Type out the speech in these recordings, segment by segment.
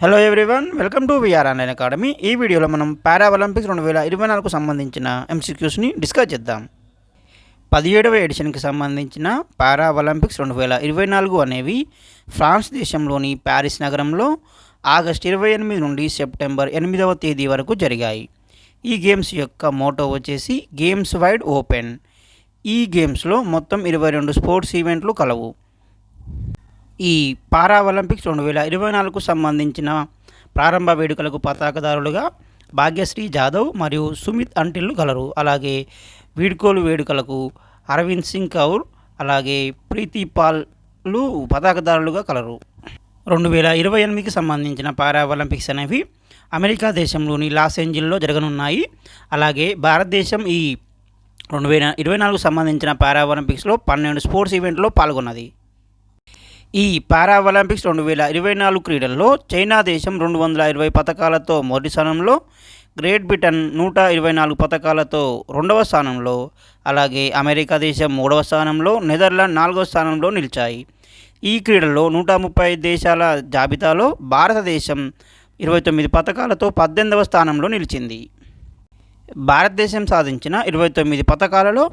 Hello everyone, welcome to VR online academy. ఈ వీడియోలో మనం పారా ఒలింపిక్స్ 2024కు సంబంధించిన ఎంసీక్యూస్ని డిస్కస్ చేద్దాం. 17వ ఎడిషన్కి సంబంధించిన పారా ఒలింపిక్స్ 2024 అనేవి ఫ్రాన్స్ దేశంలోని ప్యారిస్ నగరంలో ఆగస్టు 28 నుండి సెప్టెంబర్ 8వ తేదీ వరకు జరిగాయి. ఈ గేమ్స్ యొక్క మోటో వచ్చేసి గేమ్స్ వైడ్ ఓపెన్. ఈ గేమ్స్లో మొత్తం 22 స్పోర్ట్స్ ఈవెంట్లు కలవు. ఈ పారా ఒలింపిక్స్ 2024కు సంబంధించిన ప్రారంభ వేడుకలకు పతాకదారులుగా భాగ్యశ్రీ జాదవ్ మరియు సుమిత్ అంటిల్ కలరు. అలాగే వీడ్కోలు వేడుకలకు అరవింద్ సింగ్ కౌర్ అలాగే ప్రీతి పాల్లు పతాకదారులుగా కలరు. 2028కి సంబంధించిన పారా ఒలింపిక్స్ అనేవి అమెరికా దేశంలోని లాస్ ఏంజిల్లో జరగనున్నాయి. అలాగే భారతదేశం ఈ 2024కు సంబంధించిన పారా ఒలింపిక్స్లో 12 స్పోర్ట్స్ ఈవెంట్లో పాల్గొన్నది. ఈ పారా ఒలింపిక్స్ 2024 క్రీడల్లో చైనా దేశం 220 పతకాలతో మొదటి స్థానంలో, గ్రేట్ బ్రిటన్ 124 పతకాలతో రెండవ స్థానంలో, అలాగే అమెరికా దేశం 3వ స్థానంలో, నెదర్లాండ్ 4వ స్థానంలో నిలిచాయి. ఈ క్రీడల్లో 135 దేశాల జాబితాలో భారతదేశం 29 పతకాలతో 18వ స్థానంలో నిలిచింది. భారతదేశం సాధించిన 29 పతకాలలో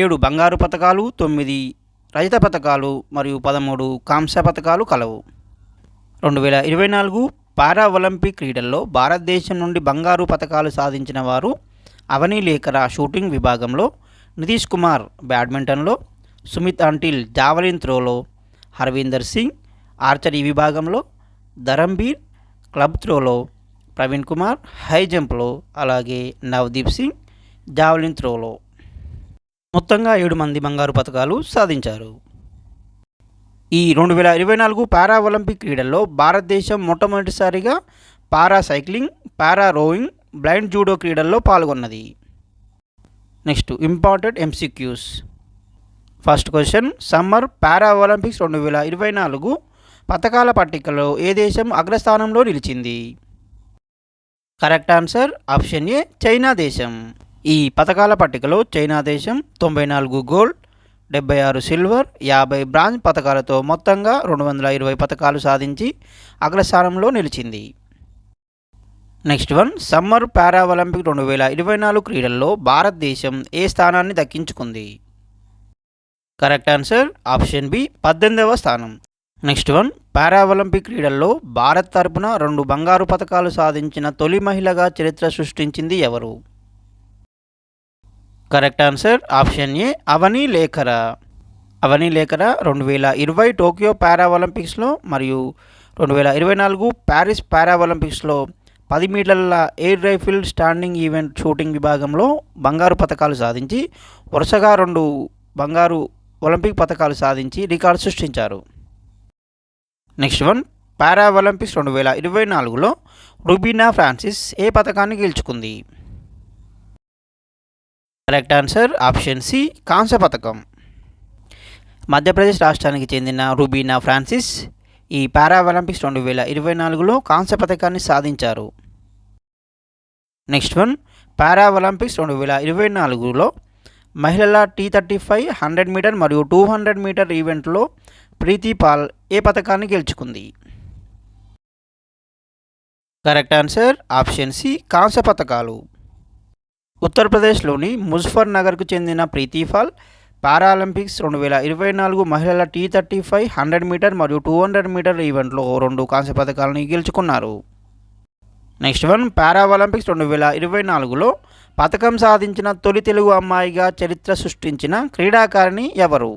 7 బంగారు పతకాలు, 9 రజత పతకాలు మరియు 13 కాంస్య పతకాలు కలవు. 2024 పారా ఒలింపిక్ క్రీడల్లో భారతదేశం నుండి బంగారు పతకాలు సాధించిన వారు అవనీ లేఖరా షూటింగ్ విభాగంలో, నితీష్ కుమార్ బ్యాడ్మింటన్లో, సుమిత్ అంటిల్ జావలిన్ త్రోలో, హర్వీందర్ సింగ్ ఆర్చరీ విభాగంలో, ధరంబీర్ క్లబ్ త్రోలో, ప్రవీణ్ కుమార్ హై జంప్లో, అలాగే నవదీప్ సింగ్ జావలిన్ త్రోలో మొత్తంగా 7 మంది బంగారు పతకాలు సాధించారు. ఈ 2024 పారా ఒలింపిక్ క్రీడల్లో భారతదేశం మొట్టమొదటిసారిగా para cycling, para rowing, blind judo క్రీడల్లో పాల్గొన్నది. Next important MCQs. First question, summer para Olympics 2024 పతకాల పట్టికలో ఏ దేశం అగ్రస్థానంలో నిలిచింది? Correct answer option A, China దేశం. ఈ పతకాల పట్టికలో చైనా దేశం 94 గోల్డ్, 76 సిల్వర్, 50 బ్రాంజ్ పతకాలతో మొత్తంగా 220 పతకాలు సాధించి అగ్రస్థానంలో నిలిచింది. నెక్స్ట్ వన్, సమ్మర్ పారా ఒలింపిక్ 2024 క్రీడల్లో భారతదేశం ఏ స్థానాన్ని దక్కించుకుంది? కరెక్ట్ ఆన్సర్ ఆప్షన్ బి, 18వ స్థానం. నెక్స్ట్ వన్, పారా ఒలింపిక్ క్రీడల్లో భారత్ తరపున 2 బంగారు పతకాలు సాధించిన తొలి మహిళగా చరిత్ర సృష్టించింది ఎవరు? Correct answer option A, Avani Lekhara. Avani Lekhara 2020 Tokyo para ఒలింపిక్స్లో మరియు 2024 ప్యారిస్ పారా ఒలింపిక్స్లో 10 మీటర్ల air rifle standing event shooting విభాగంలో బంగారు పతకాలు సాధించి వరుసగా 2 బంగారు ఒలింపిక్ పతకాలు సాధించి రికార్డు సృష్టించారు. Next one, para Olympics 2024లో Rubina Francis ఏ పతకాన్ని గెలుచుకుంది? కరెక్ట్ ఆన్సర్ ఆప్షన్ సి, కాంస్య పతకం. మధ్యప్రదేశ్ రాష్ట్రానికి చెందిన రుబీనా ఫ్రాన్సిస్ ఈ పారా ఒలింపిక్స్ 2024లో కాంస్య పతకాన్ని సాధించారు. నెక్స్ట్ వన్, పారా ఒలింపిక్స్ 2024లో మహిళల T35 100 మీటర్ మరియు 200 మీటర్ ఈవెంట్లో ప్రీతి పాల్ ఏ పతకాన్ని గెలుచుకుంది? కరెక్ట్ ఆన్సర్ ఆప్షన్ సి, కాంస్య పతకాలు. ఉత్తరప్రదేశ్లోని ముజఫర్ నగర్కు చెందిన ప్రీతి పాల్ పారాలింపిక్స్ 2024 మహిళల T35 100 మీటర్ మరియు 200 మీటర్ ఈవెంట్లో 2 కాంస్య పతకాలను గెలుచుకున్నారు. నెక్స్ట్ వన్, పారా ఒలింపిక్స్ 2024లో పతకం సాధించిన తొలి తెలుగు అమ్మాయిగా చరిత్ర సృష్టించిన క్రీడాకారిణి ఎవరు?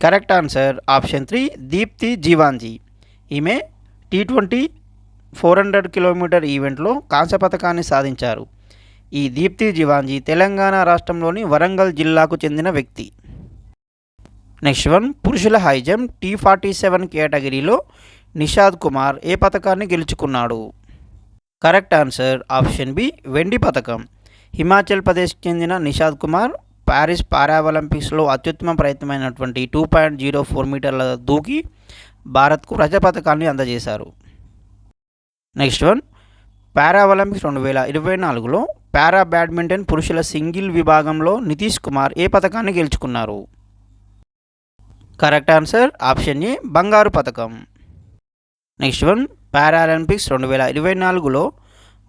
Correct answer option 3, Deepthi Jeevanji. ఈమె T20 400 కిలోమీటర్ ఈవెంట్లో కాంస్య పతకాన్ని సాధించారు. ఈ దీప్తి జీవాంజీ తెలంగాణ రాష్ట్రంలోని వరంగల్ జిల్లాకు చెందిన వ్యక్తి. నెక్స్ట్ వన్, పురుషుల హై జంప్ T47 కేటగిరీలో నిషాద్ కుమార్ ఏ పతకాన్ని గెలుచుకున్నాడు? కరెక్ట్ ఆన్సర్ ఆప్షన్ బి, వెండి పతకం. హిమాచల్ ప్రదేశ్కి చెందిన నిషాద్ కుమార్ ప్యారిస్ పారా ఒలింపిక్స్లో అత్యుత్తమ ప్రయత్నమైనటువంటి 2.04 మీటర్ల దూకి భారత్కు రజత పతకాన్ని అందజేశారు. నెక్స్ట్ వన్, పారా ఒలింపిక్స్ 2024లో పారా బ్యాడ్మింటన్ పురుషుల సింగిల్ విభాగంలో నితీష్ కుమార్ ఏ పతకాన్ని గెలుచుకున్నారు? కరెక్ట్ ఆన్సర్ ఆప్షన్ ఏ, బంగారు పతకం. నెక్స్ట్ వన్ పారాలింపిక్స్ 2024లో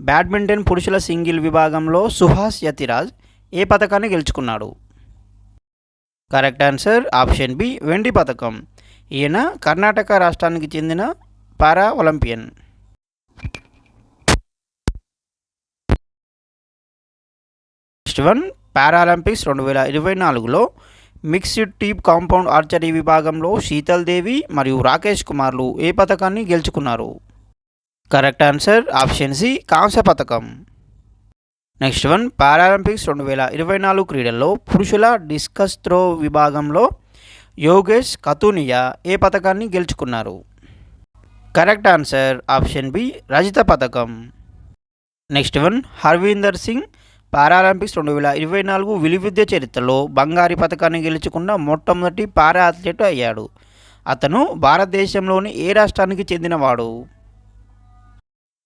బ్యాడ్మింటన్ పురుషుల సింగిల్ విభాగంలో సుహాస్ యతిరాజ్ ఏ పథకాన్ని గెలుచుకున్నాడు? కరెక్ట్ ఆన్సర్ ఆప్షన్ బి వెండి పథకం. ఈయన కర్ణాటక రాష్ట్రానికి చెందిన para Olympian. Next one Paralympics 2024లో మిక్స్డ్ టీమ్ కాంపౌండ్ ఆర్చరీ విభాగంలో శీతల్ దేవి మరియు రాకేష్ కుమార్లు ఏ పథకాన్ని గెలుచుకున్నారు? కరెక్ట్ ఆన్సర్ ఆప్షన్ సి కాంస్య పథకం. నెక్స్ట్ వన్ పారాలింపిక్స్ 2024 క్రీడల్లో పురుషుల డిస్కస్ త్రో విభాగంలో యోగేష్ కతూనియా ఏ పథకాన్ని గెలుచుకున్నారు? కరెక్ట్ ఆన్సర్ ఆప్షన్ బి రజిత పథకం. Next one Harvinder Singh Paralympics 2024 విలువిద్య చరిత్రలో బంగారు పథకాన్ని గెలుచుకున్న మొట్టమొదటి పారా అథ్లెట్ అయ్యాడు. అతను భారతదేశంలోని ఏ రాష్ట్రానికి చెందినవాడు?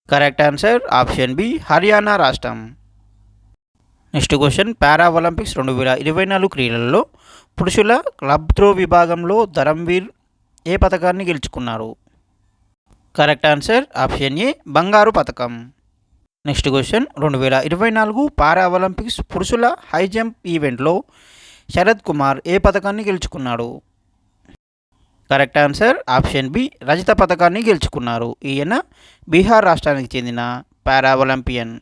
Correct answer option B Haryana రాష్ట్రం. నెక్స్ట్ క్వశ్చన్ పారా ఒలింపిక్స్ 2024 క్రీడలలో పురుషుల క్లబ్ త్రో విభాగంలో ధరంవీర్ ఏ పథకాన్ని గెలుచుకున్నారు? కరెక్ట్ ఆన్సర్ ఆప్షన్ ఏ బంగారు పథకం. నెక్స్ట్ క్వశ్చన్ 2024 పారా ఒలింపిక్స్ పురుషుల హై జంప్ ఈవెంట్లో శరత్ కుమార్ ఏ పథకాన్ని గెలుచుకున్నాడు? కరెక్ట్ ఆన్సర్ ఆప్షన్ బి రజిత పథకాన్ని గెలుచుకున్నారు. ఈయన బీహార్ రాష్ట్రానికి చెందిన para Olympian.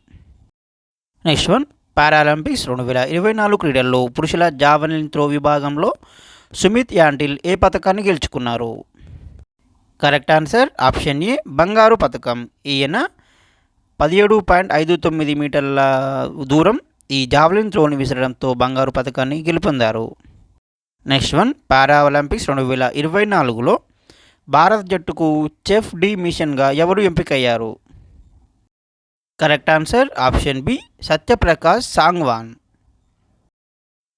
Next one Paralympics 2024 క్రీడల్లో పురుషుల జావెలిన్ త్రో విభాగంలో సుమిత్ యాంటిల్ ఏ పథకాన్ని గెలుచుకున్నారు? కరెక్ట్ ఆన్సర్ ఆప్షన్ ఏ బంగారు పథకం. ఈయన 17.59 మీటర్ల దూరం ఈ జావెలిన్ త్రోని విసరడంతో బంగారు పథకాన్ని గెలుపొందారు. నెక్స్ట్ వన్ పారా ఒలింపిక్స్ 2024లో భారత జట్టుకు చెఫ్ డి మిషన్గా ఎవరు ఎంపికయ్యారు? Correct answer option B Satyaprakash Sangwan.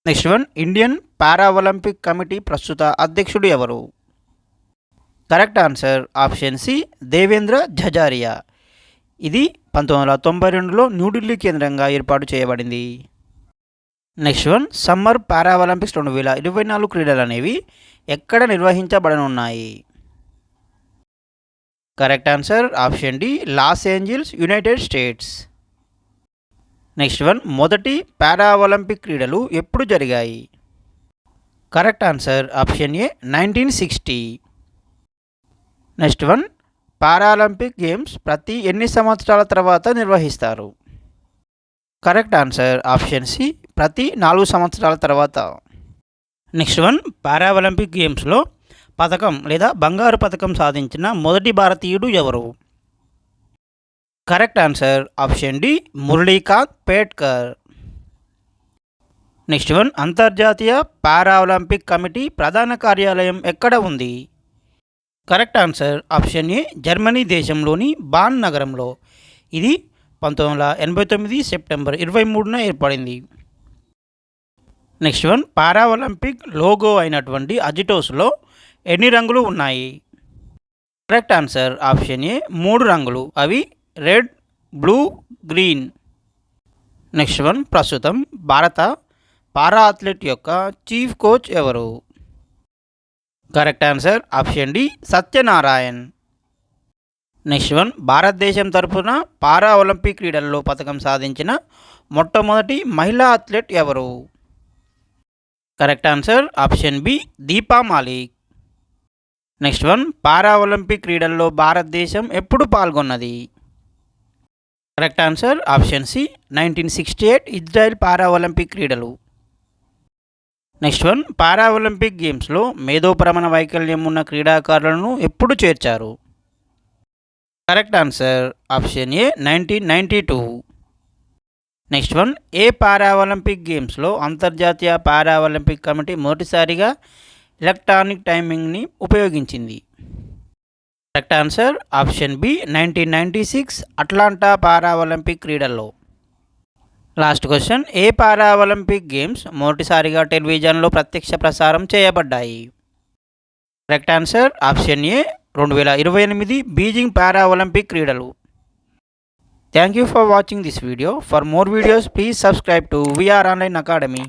Next one Indian para Olympic committee ప్రస్తుత అధ్యక్షుడు ఎవరు? Correct answer option C Devendra Jhajharia. ఇది 1992లో న్యూఢిల్లీ కేంద్రంగా ఏర్పాటు చేయబడింది. Next one summer para Olympics 2024 క్రీడలు అనేవి ఎక్కడ నిర్వహించబడనున్నాయి? Correct answer option D Los Angeles United States. Next one మొదటి పారా ఒలింపిక్ క్రీడలు ఎప్పుడు జరిగాయి? కరెక్ట్ ఆన్సర్ ఆప్షన్ ఏ 1960. నెక్స్ట్ వన్ పారాలింపిక్ గేమ్స్ ప్రతి ఎన్ని సంవత్సరాల తర్వాత నిర్వహిస్తారు? కరెక్ట్ ఆన్సర్ ఆప్షన్ సి ప్రతి 4 సంవత్సరాల తర్వాత. నెక్స్ట్ వన్ పారా ఒలింపిక్ గేమ్స్లో పథకం లేదా బంగారు పథకం సాధించిన మొదటి భారతీయుడు ఎవరు? Correct answer option D Murlikant Petkar. Next one అంతర్జాతీయ పారా ఒలింపిక్ కమిటీ ప్రధాన కార్యాలయం ఎక్కడ ఉంది? Correct answer option A Germany దేశంలోని బాన్ నగరంలో. ఇది 1989 సెప్టెంబర్ 23న ఏర్పడింది. Next one para Olympic logo అయినటువంటి అజిటోస్లో ఎన్ని రంగులు ఉన్నాయి? కరెక్ట్ ఆన్సర్ ఆప్షన్ ఏ 3 రంగులు. అవి red, blue, green. Next one ప్రస్తుతం భారత పారా అథ్లెట్ యొక్క చీఫ్ కోచ్ ఎవరు? Correct answer option D Satyanarayan. Next one భారతదేశం తరఫున పారా ఒలింపిక్ క్రీడల్లో పథకం సాధించిన మొట్టమొదటి మహిళా అథ్లెట్ ఎవరు? Correct answer option B Deepa Malik. Next one para Olympic క్రీడల్లో భారతదేశం ఎప్పుడు పాల్గొన్నది? Correct answer option C 1968 Israel para Olympic క్రీడలు. నెక్స్ట్ వన్ పారా ఒలింపిక్ గేమ్స్లో మేధోపరమైన వైకల్యం ఉన్న క్రీడాకారులను ఎప్పుడు చేర్చారు? Correct answer option A 1992. Next one ఏ పారా ఒలింపిక్ గేమ్స్లో అంతర్జాతీయ పారా ఒలింపిక్ కమిటీ మొదటిసారిగా ఎలక్ట్రానిక్ టైమింగ్ని ఉపయోగించింది? Correct answer option B 1996 Atlanta para Olympic క్రీడల్లో. లాస్ట్ క్వశ్చన్ ఏ పారా ఒలింపిక్ గేమ్స్ మొదటిసారిగా టెలివిజన్లో ప్రత్యక్ష ప్రసారం చేయబడ్డాయి? Correct answer option A 2028 Beijing para Olympic క్రీడలు. Thank you for watching this video. For more videos please subscribe to VR online academy.